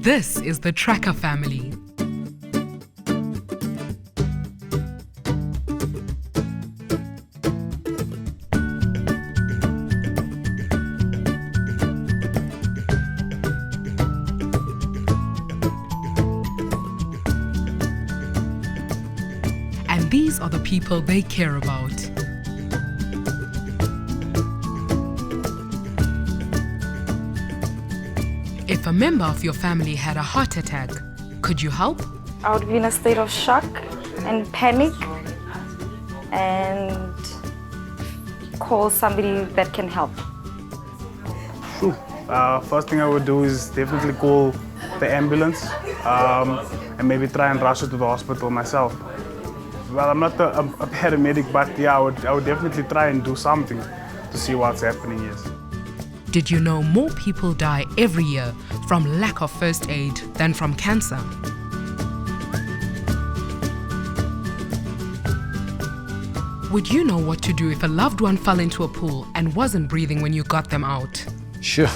This is the Tracker family. And these are the people they care about. If a member of your family had a heart attack, could you help? I would be in a state of shock and panic and call somebody that can help. First thing I would do is definitely call the ambulance and maybe try and rush her to the hospital myself. Well, I'm not a paramedic, but yeah, I would definitely try and do something to see what's happening, yes. Did you know more people die every year from lack of first aid than from cancer? Would you know what to do if a loved one fell into a pool and wasn't breathing when you got them out? Sure.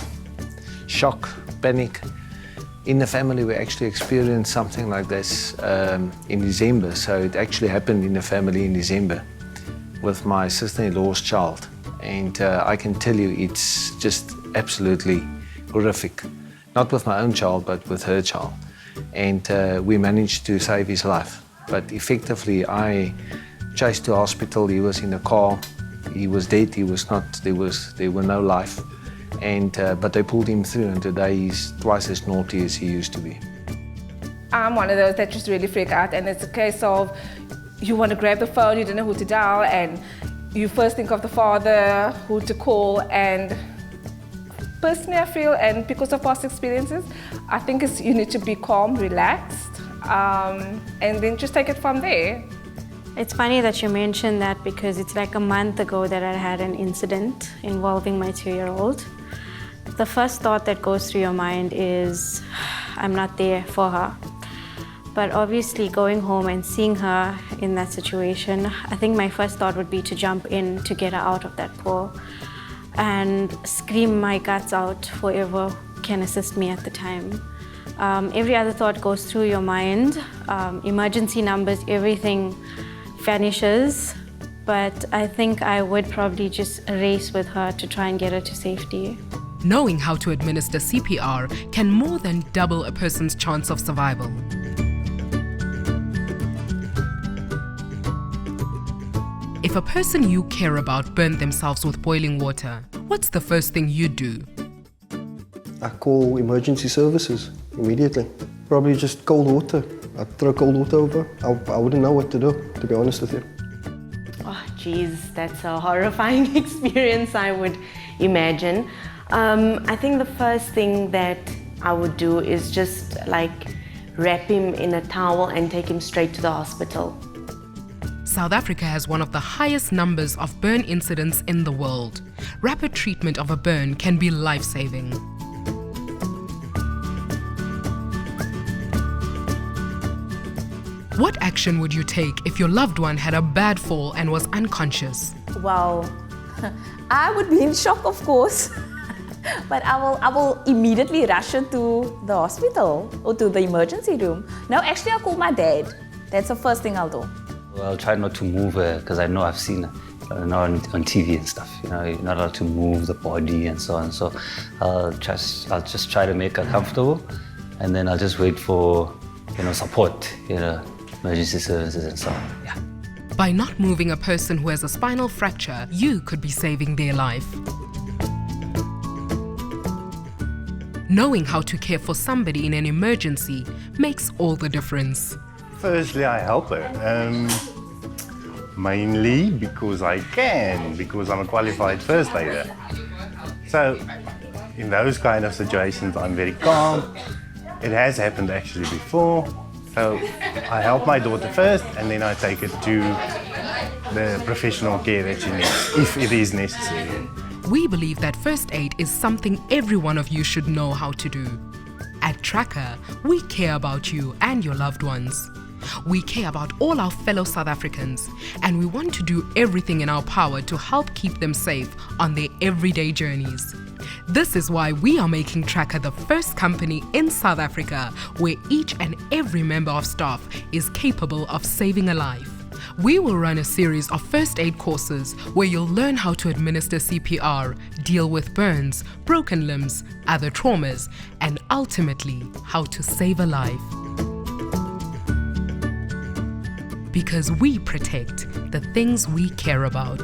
Shock, panic. In the family, we actually experienced something like this in December. So it actually happened in the family in December with my sister-in-law's child. And I can tell you it's just absolutely horrific. Not with my own child, but with her child. And we managed to save his life. But effectively, I chased to hospital. He was in the car. He was dead. He was not. There were no life. And but they pulled him through. And today he's twice as naughty as he used to be. I'm one of those that just really freak out, and it's a case of you want to grab the phone, you don't know who to dial, and you first think of the father, who to call. And personally, I feel, and because of past experiences, I think you need to be calm, relaxed, and then just take it from there. It's funny that you mentioned that because it's like a month ago that I had an incident involving my 2-year-old. The first thought that goes through your mind is, I'm not there for her. But obviously going home and seeing her in that situation, I think my first thought would be to jump in to get her out of that pool and scream my guts out for whoever can assist me at the time. Every other thought goes through your mind, emergency numbers, everything vanishes, but I think I would probably just race with her to try and get her to safety. Knowing how to administer CPR can more than double a person's chance of survival. If a person you care about burned themselves with boiling water, what's the first thing you'd do? I call emergency services immediately. Probably just cold water. I'd throw cold water over. I wouldn't know what to do, to be honest with you. Oh, geez, that's a horrifying experience, I would imagine. I think the first thing that I would do is just wrap him in a towel and take him straight to the hospital. South Africa has one of the highest numbers of burn incidents in the world. Rapid treatment of a burn can be life-saving. What action would you take if your loved one had a bad fall and was unconscious? Well, I would be in shock, of course. But I will immediately rush her to the hospital or to the emergency room. No, actually, I'll call my dad. That's the first thing I'll do. Well, I'll try not to move her because I know I've seen her on TV and stuff. You know, you're not allowed to move the body and so on. So I'll just try to make her comfortable, and then I'll just wait for support, emergency services and so on. Yeah. By not moving a person who has a spinal fracture, you could be saving their life. Knowing how to care for somebody in an emergency makes all the difference. Firstly, I help her, mainly because I can, because I'm a qualified first aider. So, in those kind of situations, I'm very calm. It has happened actually before. So, I help my daughter first, and then I take her to the professional care that she needs, if it is necessary. We believe that first aid is something every one of you should know how to do. At Tracker, we care about you and your loved ones. We care about all our fellow South Africans, and we want to do everything in our power to help keep them safe on their everyday journeys. This is why we are making Tracker the first company in South Africa where each and every member of staff is capable of saving a life. We will run a series of first aid courses where you'll learn how to administer CPR, deal with burns, broken limbs, other traumas, and ultimately how to save a life. Because we protect the things we care about.